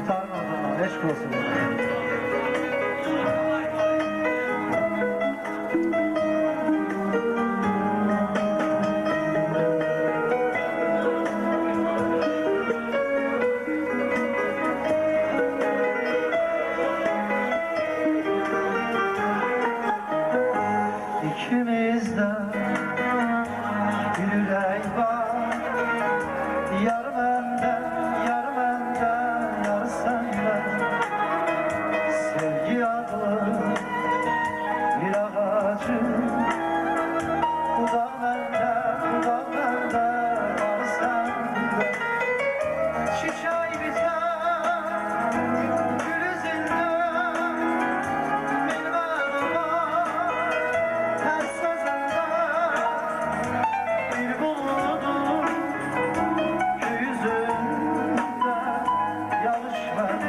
Muhtarın orada meşgul olsun. İkimizde bir yürek var, yarı benden, yarı benden, yarı senden. Sevgi adlı bir ağacın, bu da benden, bu da benden, yarı senden. Çiçeği biter, gül üzünden, bilmem ama her sözünde bir buludum yüzünde. Yanlış ben